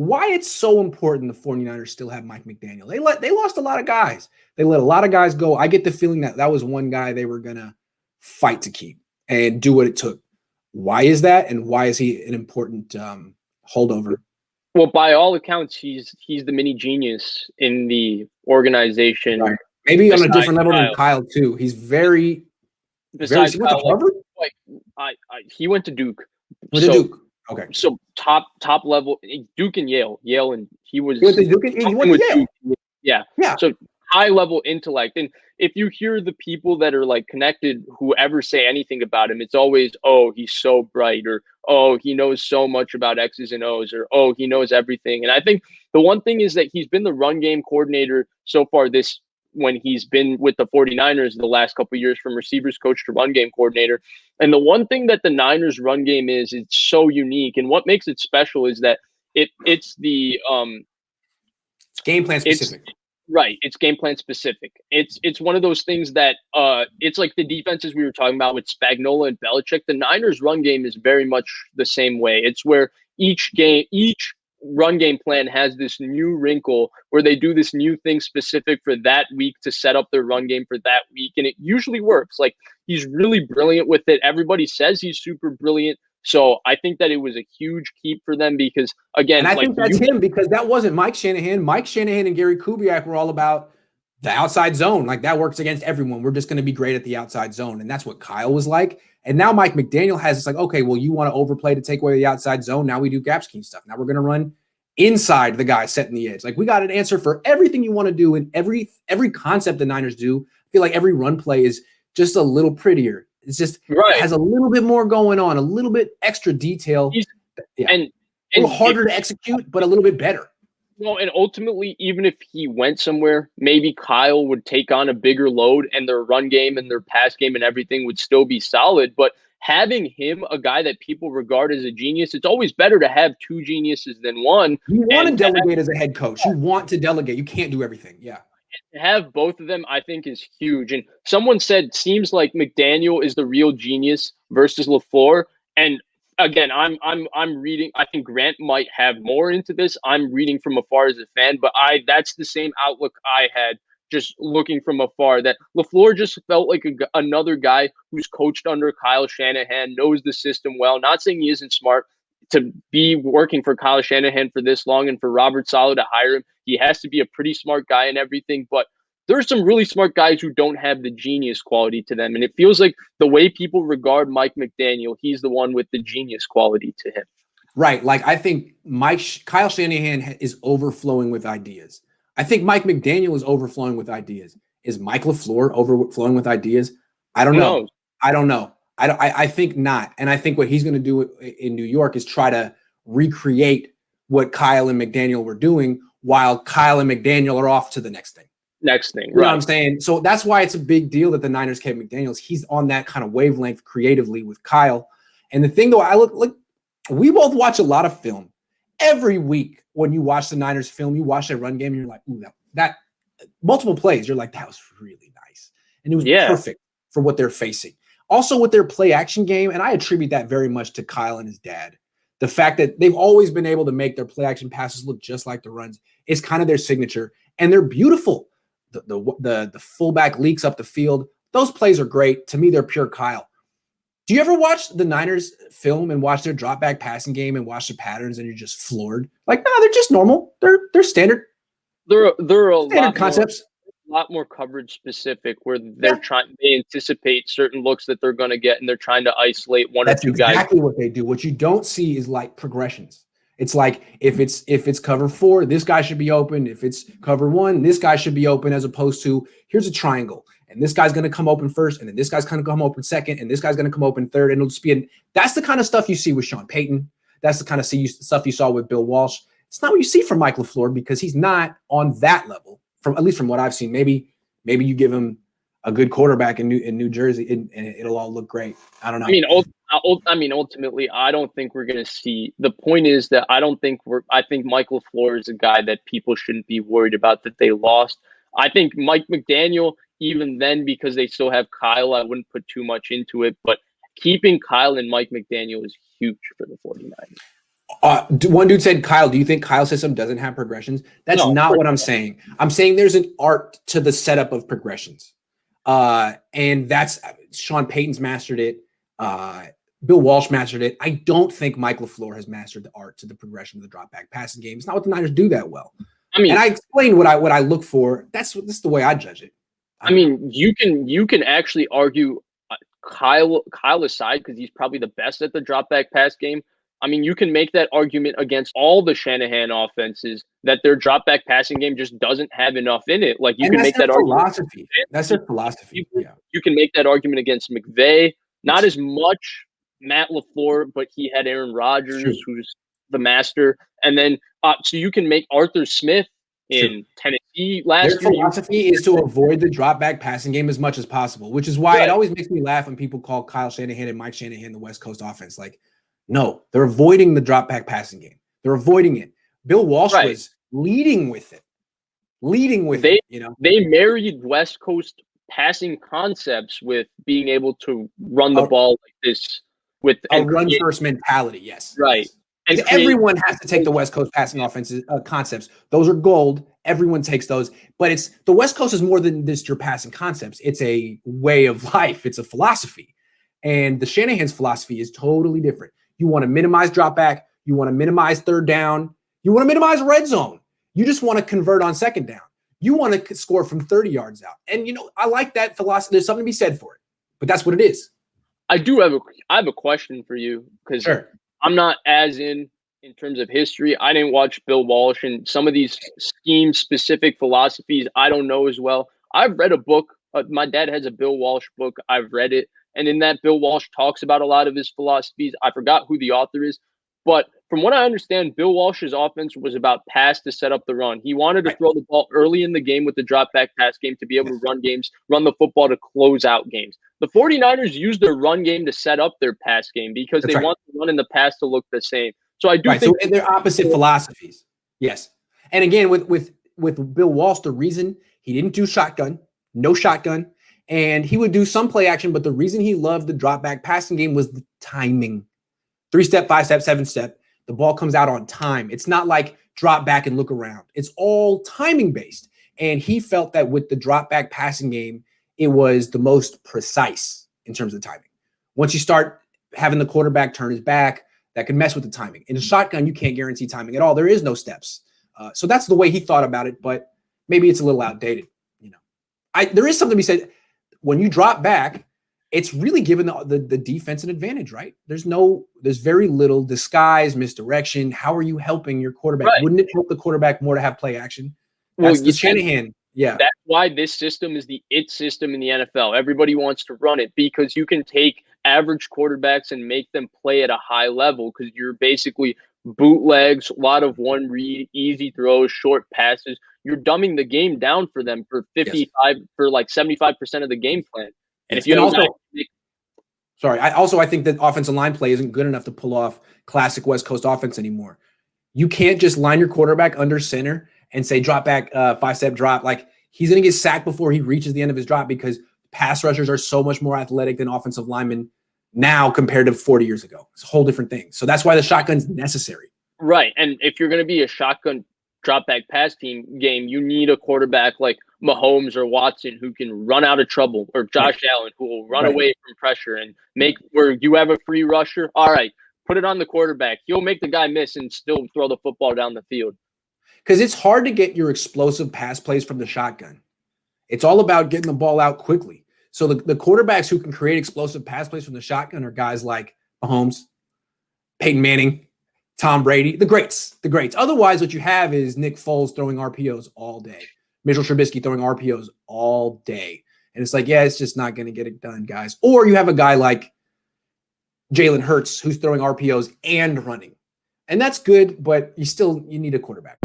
why it's so important the 49ers still have Mike McDaniel. They lost a lot of guys. They let a lot of guys go. I get the feeling that was one guy they were going to fight to keep and do what it took. Why is that? And why is he an important holdover? Well, by all accounts, he's the mini genius in the organization. Right. Maybe on a different level than Kyle too. He's very. Besides he went to Harvard. He went to Duke. Duke. Okay. So top level, Duke and Yale, and he went to Duke. He went to Yale. Duke. Yeah. So high level intellect, and if you hear the people that are like connected, who ever say anything about him, it's always, oh, he's so bright, or oh, he knows so much about X's and O's, or oh, he knows everything. And I think the one thing is that he's been the run game coordinator so far when he's been with the 49ers the last couple of years, from receivers coach to run game coordinator. And the one thing that the Niners run game is, it's so unique. And what makes it special is that it's the it's game plan specific. Right. It's game plan specific. It's one of those things that it's like the defenses we were talking about with Spagnuolo and Belichick. The Niners run game is very much the same way. It's where each run game plan has this new wrinkle where they do this new thing specific for that week to set up their run game for that week. And it usually works. Like, he's really brilliant with it. Everybody says he's super brilliant. So I think that it was a huge keep for them because, again, and I think that's him, because that wasn't Mike Shanahan. Mike Shanahan and Gary Kubiak were all about the outside zone. Like, that works against everyone. We're just going to be great at the outside zone. And that's what Kyle was like. And now Mike McDaniel has, it's like, okay, well, you want to overplay to take away the outside zone. Now we do gap scheme stuff. Now we're going to run inside the guy setting the edge. Like, we got an answer for everything you want to do. And every concept the Niners do, I feel like every run play is just a little prettier. It's just It has a little bit more going on, a little bit extra detail. And a little harder to execute, but a little bit better. Well, and ultimately, even if he went somewhere, maybe Kyle would take on a bigger load and their run game and their pass game and everything would still be solid. But having him, a guy that people regard as a genius, it's always better to have two geniuses than one. You want to delegate as a head coach. You want to delegate. You can't do everything. Yeah. To have both of them, I think, is huge. And someone said, seems like McDaniel is the real genius versus LaFleur. And again, I'm reading. I think Grant might have more into this. I'm reading from afar as a fan, but that's the same outlook I had just looking from afar. That LaFleur just felt like another guy who's coached under Kyle Shanahan, knows the system well. Not saying he isn't smart. To be working for Kyle Shanahan for this long and for Robert Saleh to hire him, he has to be a pretty smart guy and everything. But there are some really smart guys who don't have the genius quality to them. And it feels like the way people regard Mike McDaniel, he's the one with the genius quality to him. Right. Like, I think Kyle Shanahan is overflowing with ideas. I think Mike McDaniel is overflowing with ideas. Is Mike LaFleur overflowing with ideas? I don't know. I think not. And I think what he's going to do in New York is try to recreate what Kyle and McDaniel were doing while Kyle and McDaniel are off to the next thing. Right. You know what I'm saying? So that's why it's a big deal that the Niners kept McDaniels. He's on that kind of wavelength creatively with Kyle. And the thing, though, we both watch a lot of film. Every week when you watch the Niners film, you watch their run game, and you're like, ooh, that multiple plays, you're like, that was really nice. And it was perfect for what they're facing. Also with their play action game, and I attribute that very much to Kyle and his dad. The fact that they've always been able to make their play action passes look just like the runs is kind of their signature, and they're beautiful. The fullback leaks up the field. Those plays are great. To me, they're pure Kyle. Do you ever watch the Niners film and watch their drop back passing game and watch the patterns and you're just floored? Like, no, they're just normal. They're standard. They're a standard concepts. A lot more coverage specific where they anticipate certain looks that they're going to get and they're trying to isolate one or two guys. That's exactly what they do. What you don't see is like progressions. It's like if it's cover 4, this guy should be open. If it's cover 1, this guy should be open, as opposed to here's a triangle and this guy's going to come open first and then this guy's going to come open second and this guy's going to come open third, and it'll just be that's the kind of stuff you see with Sean Payton. That's the kind of stuff you saw with Bill Walsh. It's not what you see from Mike LaFleur because he's not on that level. At least from what I've seen. Maybe you give him a good quarterback in New Jersey and it'll all look great. I don't know. Ultimately, I don't think we're going to see. The point is that I think Mike LaFleur is a guy that people shouldn't be worried about that they lost. I think Mike McDaniel, even then, because they still have Kyle, I wouldn't put too much into it. But keeping Kyle and Mike McDaniel is huge for the 49ers. One dude said, Kyle, do you think Kyle's system doesn't have progressions? That's No. not what I'm saying. I'm saying there's an art to the setup of progressions. And that's Sean Payton's mastered it. Bill Walsh mastered it. I don't think Mike LaFleur has mastered the art to the progression of the drop back passing game. It's not what the Niners do that well. I mean, and I explained what I look for. That's the way I judge it. I mean, you can actually argue Kyle aside, because he's probably the best at the drop back pass game. I mean, you can make that argument against all the Shanahan offenses that their drop back passing game just doesn't have enough in it. Like you can make that philosophy. argument. That's their philosophy. You can make that argument against McVay. Not as much Matt LaFleur, but he had Aaron Rodgers, who's the master. And then so you can make Arthur Smith in Tennessee last year. Their philosophy is to avoid the drop back passing game as much as possible, which is why it always makes me laugh when people call Kyle Shanahan and Mike Shanahan the West Coast offense. Like, no, they're avoiding the drop back passing game. They're avoiding it. Bill Walsh was leading with it. They married West Coast passing concepts with being able to run the ball like this with a run first mentality. Yes. Right. And everyone has to take the West Coast passing offenses concepts. Those are gold. Everyone takes those. But it's the West Coast is more than just your passing concepts. It's a way of life. It's a philosophy. And the Shanahan's philosophy is totally different. You want to minimize drop back. You want to minimize third down. You want to minimize red zone. You just want to convert on second down. You want to score from 30 yards out. And, I like that philosophy. There's something to be said for it. But that's what it is. I have a question for you because I'm not as in terms of history. I didn't watch Bill Walsh and some of these scheme-specific philosophies I don't know as well. I've read a book. My dad has a Bill Walsh book. I've read it. And in that, Bill Walsh talks about a lot of his philosophies. I forgot who the author is. But from what I understand, Bill Walsh's offense was about pass to set up the run. He wanted to throw the ball early in the game with the drop back pass game to be able to run games, run the football to close out games. The 49ers used their run game to set up their pass game because they want the run and the pass to look the same. So I do think so they're opposite philosophies. Yes. And again, with Bill Walsh, the reason he didn't do no shotgun, and he would do some play action, but the reason he loved the drop back passing game was the timing. 3-step, 5-step, 7-step. The ball comes out on time. It's not like drop back and look around. It's all timing based. And he felt that with the drop back passing game, it was the most precise in terms of timing. Once you start having the quarterback turn his back, that can mess with the timing. In a shotgun, you can't guarantee timing at all. There is no steps. So that's the way he thought about it, but maybe it's a little outdated. There is something to be said. When you drop back, it's really given the defense an advantage, right? There's very little disguise, misdirection. How are you helping your quarterback? Right. Wouldn't it help the quarterback more to have play action? That's the Shanahan. Yeah. That's why this system is the it system in the NFL. Everybody wants to run it because you can take average quarterbacks and make them play at a high level because you're basically bootlegs, a lot of one read, easy throws, short passes. You're dumbing the game down for them for 75% of the game plan. And if you I think that offensive line play isn't good enough to pull off classic West Coast offense anymore. You can't just line your quarterback under center and say drop back, 5-step drop. Like he's going to get sacked before he reaches the end of his drop because pass rushers are so much more athletic than offensive linemen now compared to 40 years ago. It's a whole different thing. So that's why the shotgun's necessary. Right. And if you're going to be a shotgun drop back pass team game, you need a quarterback like Mahomes or Watson who can run out of trouble, or Josh Allen who will run away from pressure and make where you have a free rusher. All right, put it on the quarterback. He'll make the guy miss and still throw the football down the field. Because it's hard to get your explosive pass plays from the shotgun. It's all about getting the ball out quickly. So the quarterbacks who can create explosive pass plays from the shotgun are guys like Mahomes, Peyton Manning, Tom Brady, the greats. Otherwise, what you have is Nick Foles throwing RPOs all day. Mitchell Trubisky throwing RPOs all day. And it's like, it's just not going to get it done, guys. Or you have a guy like Jalen Hurts who's throwing RPOs and running. And that's good, but you need a quarterback.